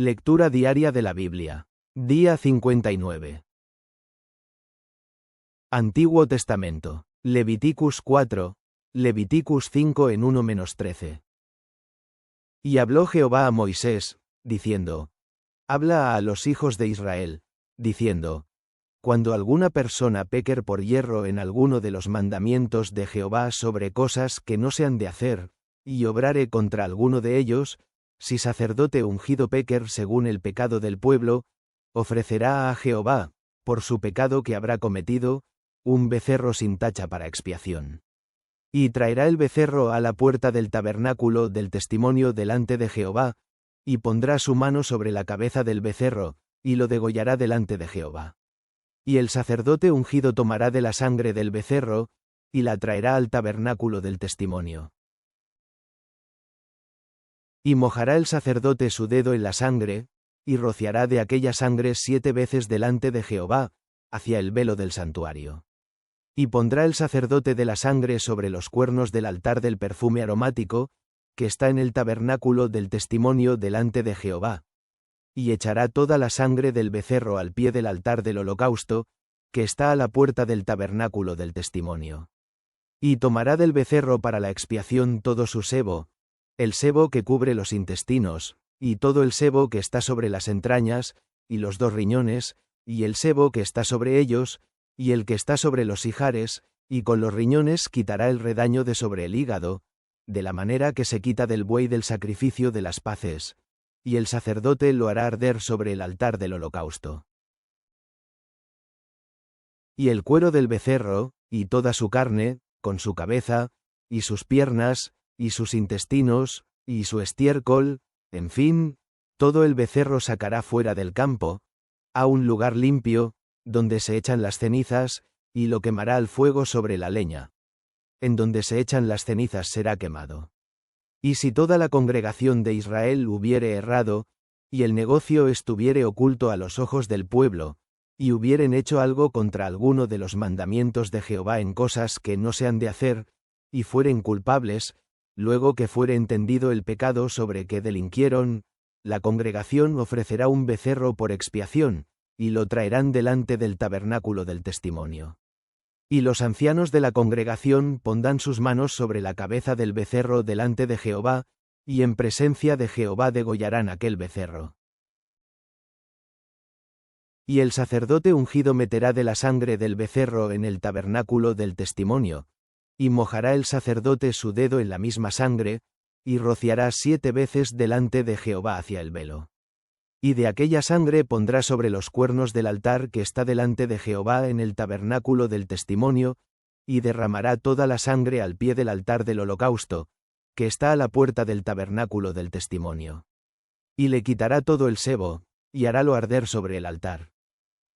Lectura diaria de la Biblia. Día 59. Antiguo Testamento. Leviticus 4, Leviticus 5 en 1-13. Y habló Jehová a Moisés, diciendo: Habla a los hijos de Israel, diciendo: Cuando alguna persona pecar por yerro en alguno de los mandamientos de Jehová sobre cosas que no se han de hacer, y obrare contra alguno de ellos, si sacerdote ungido pecar según el pecado del pueblo, ofrecerá a Jehová, por su pecado que habrá cometido, un becerro sin tacha para expiación. Y traerá el becerro a la puerta del tabernáculo del testimonio delante de Jehová, y pondrá su mano sobre la cabeza del becerro, y lo degollará delante de Jehová. Y el sacerdote ungido tomará de la sangre del becerro, y la traerá al tabernáculo del testimonio. Y mojará el sacerdote su dedo en la sangre, y rociará de aquella sangre 7 veces delante de Jehová, hacia el velo del santuario. Y pondrá el sacerdote de la sangre sobre los cuernos del altar del perfume aromático, que está en el tabernáculo del testimonio delante de Jehová. Y echará toda la sangre del becerro al pie del altar del holocausto, que está a la puerta del tabernáculo del testimonio. Y tomará del becerro para la expiación todo su sebo, el sebo que cubre los intestinos, y todo el sebo que está sobre las entrañas, y los 2 riñones, y el sebo que está sobre ellos, y el que está sobre los ijares, y con los riñones quitará el redaño de sobre el hígado, de la manera que se quita del buey del sacrificio de las paces, y el sacerdote lo hará arder sobre el altar del holocausto. Y el cuero del becerro, y toda su carne, con su cabeza, y sus piernas, y sus intestinos, y su estiércol, en fin, todo el becerro sacará fuera del campo, a un lugar limpio, donde se echan las cenizas, y lo quemará al fuego sobre la leña. En donde se echan las cenizas será quemado. Y si toda la congregación de Israel hubiere errado, y el negocio estuviere oculto a los ojos del pueblo, y hubieren hecho algo contra alguno de los mandamientos de Jehová en cosas que no se han de hacer, y fueren culpables, luego que fuere entendido el pecado sobre que delinquieron, la congregación ofrecerá un becerro por expiación, y lo traerán delante del tabernáculo del testimonio. Y los ancianos de la congregación pondrán sus manos sobre la cabeza del becerro delante de Jehová, y en presencia de Jehová degollarán aquel becerro. Y el sacerdote ungido meterá de la sangre del becerro en el tabernáculo del testimonio, y mojará el sacerdote su dedo en la misma sangre, y rociará 7 veces delante de Jehová hacia el velo. Y de aquella sangre pondrá sobre los cuernos del altar que está delante de Jehová en el tabernáculo del testimonio, y derramará toda la sangre al pie del altar del holocausto, que está a la puerta del tabernáculo del testimonio. Y le quitará todo el sebo, y harálo arder sobre el altar.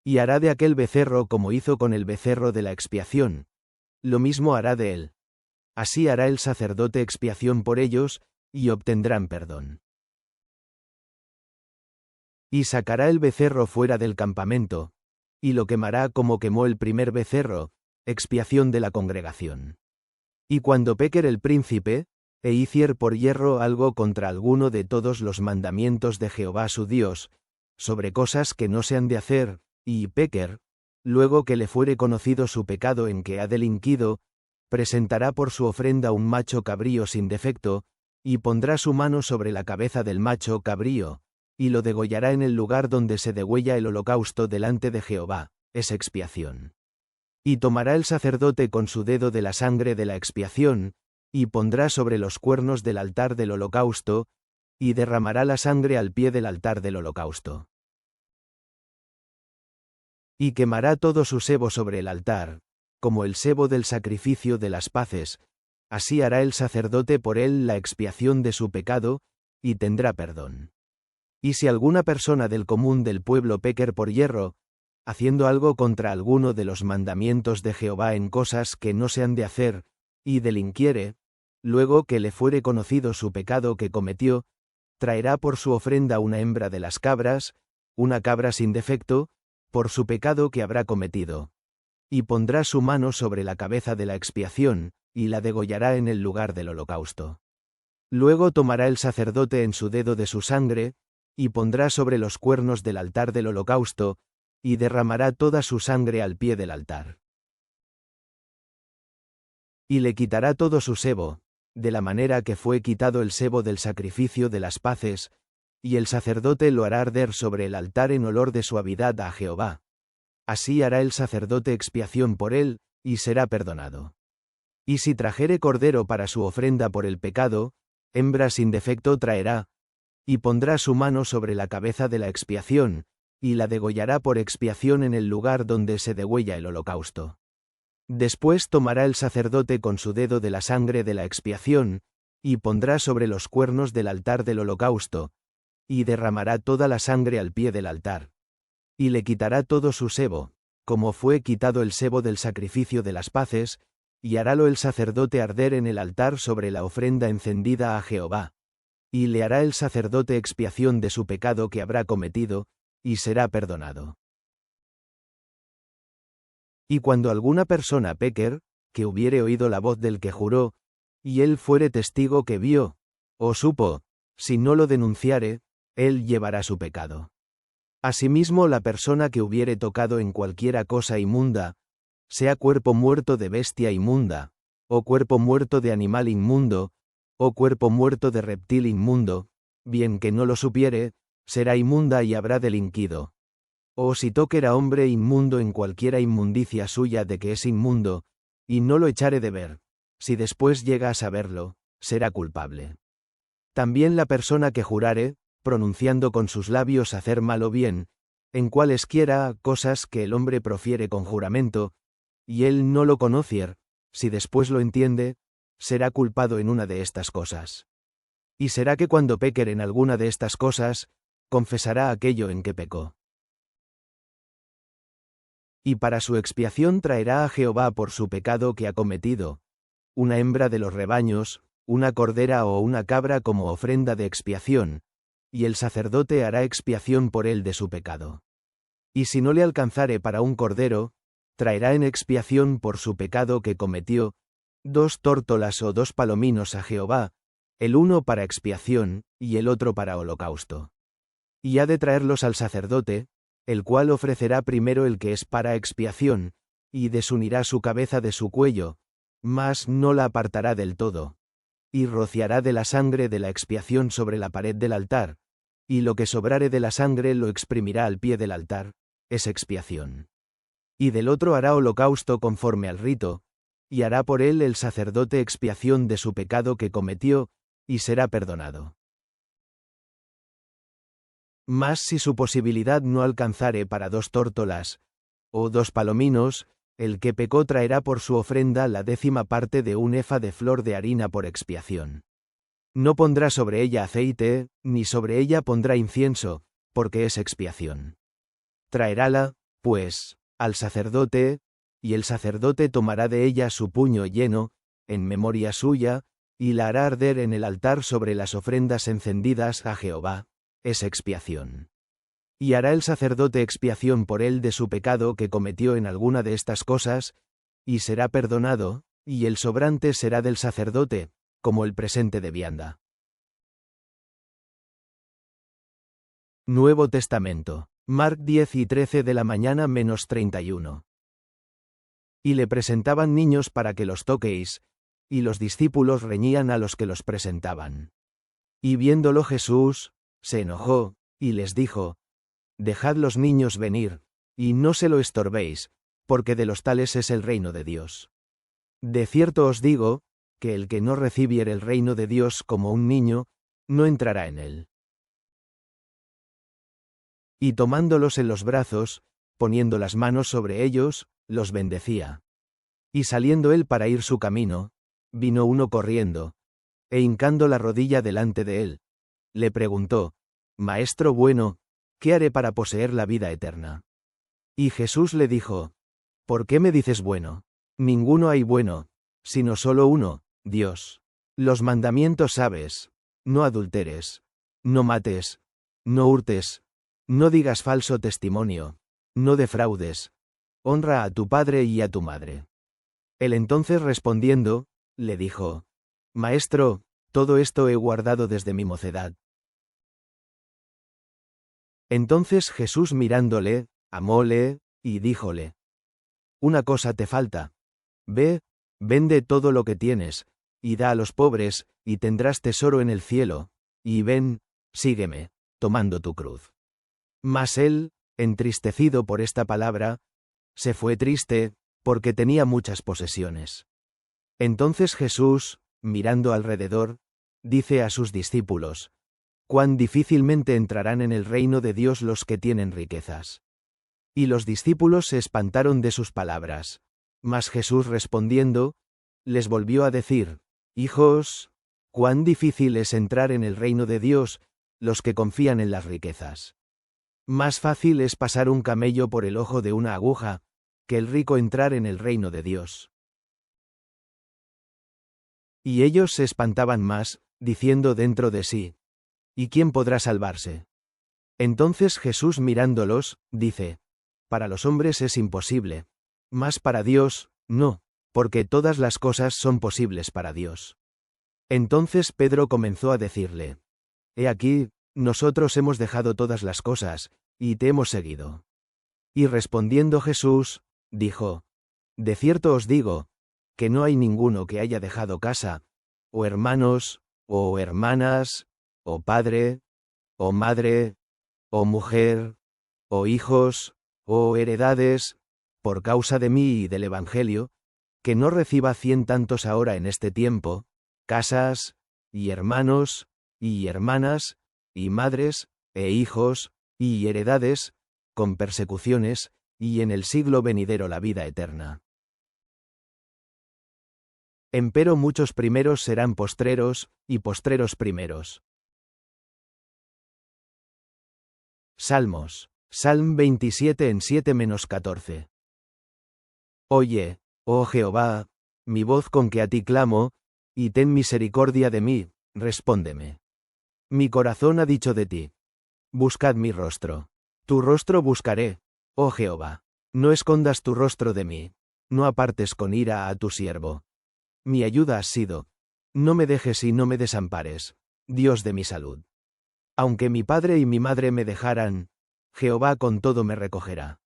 Y hará de aquel becerro como hizo con el becerro de la expiación, lo mismo hará de él. Así hará el sacerdote expiación por ellos, y obtendrán perdón. Y sacará el becerro fuera del campamento, y lo quemará como quemó el primer becerro, expiación de la congregación. Y cuando pecar el príncipe, e hicier por yerro algo contra alguno de todos los mandamientos de Jehová su Dios, sobre cosas que no se han de hacer, y pecar, luego que le fuere conocido su pecado en que ha delinquido, presentará por su ofrenda un macho cabrío sin defecto, y pondrá su mano sobre la cabeza del macho cabrío, y lo degollará en el lugar donde se degüella el holocausto delante de Jehová, es expiación. Y tomará el sacerdote con su dedo de la sangre de la expiación, y pondrá sobre los cuernos del altar del holocausto, y derramará la sangre al pie del altar del holocausto. Y quemará todo su sebo sobre el altar, como el sebo del sacrificio de las paces, así hará el sacerdote por él la expiación de su pecado, y tendrá perdón. Y si alguna persona del común del pueblo pecar por yerro, haciendo algo contra alguno de los mandamientos de Jehová en cosas que no se han de hacer, y delinquiere, luego que le fuere conocido su pecado que cometió, traerá por su ofrenda una hembra de las cabras, una cabra sin defecto, por su pecado que habrá cometido. Y pondrá su mano sobre la cabeza de la expiación, y la degollará en el lugar del holocausto. Luego tomará el sacerdote en su dedo de su sangre, y pondrá sobre los cuernos del altar del holocausto, y derramará toda su sangre al pie del altar. Y le quitará todo su sebo, de la manera que fue quitado el sebo del sacrificio de las paces, y el sacerdote lo hará arder sobre el altar en olor de suavidad a Jehová. Así hará el sacerdote expiación por él, y será perdonado. Y si trajere cordero para su ofrenda por el pecado, hembra sin defecto traerá, y pondrá su mano sobre la cabeza de la expiación, y la degollará por expiación en el lugar donde se degüella el holocausto. Después tomará el sacerdote con su dedo de la sangre de la expiación, y pondrá sobre los cuernos del altar del holocausto, y derramará toda la sangre al pie del altar. Y le quitará todo su sebo, como fue quitado el sebo del sacrificio de las paces, y harálo el sacerdote arder en el altar sobre la ofrenda encendida a Jehová. Y le hará el sacerdote expiación de su pecado que habrá cometido, y será perdonado. Y cuando alguna persona pecar, que hubiere oído la voz del que juró, y él fuere testigo que vio, o supo, si no lo denunciare, él llevará su pecado. Asimismo la persona que hubiere tocado en cualquiera cosa inmunda, sea cuerpo muerto de bestia inmunda, o cuerpo muerto de animal inmundo, o cuerpo muerto de reptil inmundo, bien que no lo supiere, será inmunda y habrá delinquido. O si toquera hombre inmundo en cualquiera inmundicia suya de que es inmundo, y no lo echare de ver, si después llega a saberlo, será culpable. También la persona que jurare, pronunciando con sus labios hacer mal o bien, en cualesquiera cosas que el hombre profiere con juramento, y él no lo conocier, si después lo entiende, será culpado en una de estas cosas. Y será que cuando pequer en alguna de estas cosas, confesará aquello en que pecó. Y para su expiación traerá a Jehová por su pecado que ha cometido, una hembra de los rebaños, una cordera o una cabra como ofrenda de expiación, y el sacerdote hará expiación por él de su pecado. Y si no le alcanzare para un cordero, traerá en expiación por su pecado que cometió, 2 tórtolas o 2 palominos a Jehová, el uno para expiación, y el otro para holocausto. Y ha de traerlos al sacerdote, el cual ofrecerá primero el que es para expiación, y desunirá su cabeza de su cuello, mas no la apartará del todo. Y rociará de la sangre de la expiación sobre la pared del altar, y lo que sobrare de la sangre lo exprimirá al pie del altar, es expiación. Y del otro hará holocausto conforme al rito, y hará por él el sacerdote expiación de su pecado que cometió, y será perdonado. Mas si su posibilidad no alcanzare para 2 tórtolas, o 2 palominos, el que pecó traerá por su ofrenda la 10ª parte de un efa de flor de harina por expiación. No pondrá sobre ella aceite, ni sobre ella pondrá incienso, porque es expiación. Traerála, pues, al sacerdote, y el sacerdote tomará de ella su puño lleno, en memoria suya, y la hará arder en el altar sobre las ofrendas encendidas a Jehová, es expiación. Y hará el sacerdote expiación por él de su pecado que cometió en alguna de estas cosas, y será perdonado, y el sobrante será del sacerdote, como el presente de vianda. Nuevo Testamento. Marc 10 y 13 de la mañana menos 31. Y le presentaban niños para que los toquéis, y los discípulos reñían a los que los presentaban. Y viéndolo Jesús, se enojó, y les dijo: Dejad los niños venir, y no se lo estorbéis, porque de los tales es el reino de Dios. De cierto os digo, que el que no recibiere el reino de Dios como un niño, no entrará en él. Y tomándolos en los brazos, poniendo las manos sobre ellos, los bendecía. Y saliendo él para ir su camino, vino uno corriendo, e hincando la rodilla delante de él, le preguntó: Maestro bueno, ¿qué haré para poseer la vida eterna? Y Jesús le dijo: ¿Por qué me dices bueno? Ninguno hay bueno, sino solo uno, Dios. Los mandamientos sabes: no adulteres, no mates, no hurtes, no digas falso testimonio, no defraudes, honra a tu padre y a tu madre. Él entonces respondiendo, le dijo: Maestro, todo esto he guardado desde mi mocedad. Entonces Jesús mirándole, amóle, y díjole: Una cosa te falta. Ve, vende todo lo que tienes, y da a los pobres, y tendrás tesoro en el cielo, y ven, sígueme, tomando tu cruz. Mas él, entristecido por esta palabra, se fue triste, porque tenía muchas posesiones. Entonces Jesús, mirando alrededor, dice a sus discípulos: Cuán difícilmente entrarán en el reino de Dios los que tienen riquezas. Y los discípulos se espantaron de sus palabras. Mas Jesús respondiendo, les volvió a decir: Hijos, cuán difícil es entrar en el reino de Dios, los que confían en las riquezas. Más fácil es pasar un camello por el ojo de una aguja, que el rico entrar en el reino de Dios. Y ellos se espantaban más, diciendo dentro de sí: ¿Y quién podrá salvarse? Entonces Jesús mirándolos, dice: Para los hombres es imposible, mas para Dios, no, porque todas las cosas son posibles para Dios. Entonces Pedro comenzó a decirle: He aquí, nosotros hemos dejado todas las cosas, y te hemos seguido. Y respondiendo Jesús, dijo: De cierto os digo, que no hay ninguno que haya dejado casa, o hermanos, o hermanas, o padre, o madre, o mujer, o hijos, o heredades, por causa de mí y del Evangelio, que no reciba 100 tantos ahora en este tiempo, casas, y hermanos, y hermanas, y madres, e hijos, y heredades, con persecuciones, y en el siglo venidero la vida eterna. Empero muchos primeros serán postreros, y postreros primeros. Salmos. Salm 27 en 7-14. Oye, oh Jehová, mi voz con que a ti clamo, y ten misericordia de mí, respóndeme. Mi corazón ha dicho de ti: Buscad mi rostro. Tu rostro buscaré, oh Jehová. No escondas tu rostro de mí, no apartes con ira a tu siervo. Mi ayuda has sido. No me dejes y no me desampares, Dios de mi salud. Aunque mi padre y mi madre me dejaran, Jehová con todo me recogerá.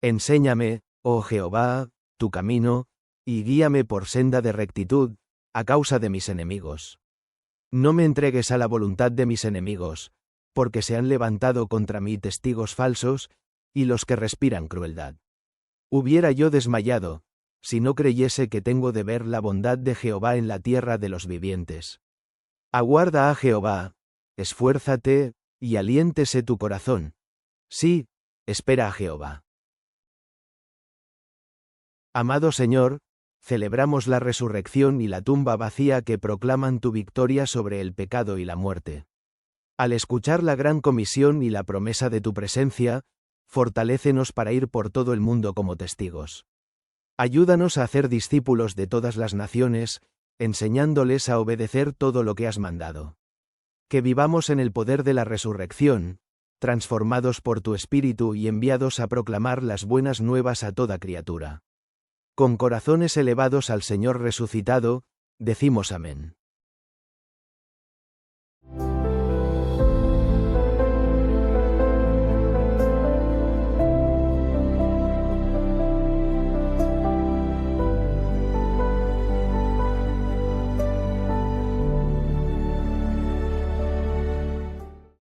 Enséñame, oh Jehová, tu camino, y guíame por senda de rectitud, a causa de mis enemigos. No me entregues a la voluntad de mis enemigos, porque se han levantado contra mí testigos falsos, y los que respiran crueldad. Hubiera yo desmayado, si no creyese que tengo de ver la bondad de Jehová en la tierra de los vivientes. Aguarda a Jehová, esfuérzate, y aliéntese tu corazón. Sí, espera a Jehová. Amado Señor, celebramos la resurrección y la tumba vacía que proclaman tu victoria sobre el pecado y la muerte. Al escuchar la gran comisión y la promesa de tu presencia, fortalécenos para ir por todo el mundo como testigos. Ayúdanos a hacer discípulos de todas las naciones, enseñándoles a obedecer todo lo que has mandado. Que vivamos en el poder de la resurrección, transformados por tu Espíritu y enviados a proclamar las buenas nuevas a toda criatura. Con corazones elevados al Señor resucitado, decimos amén.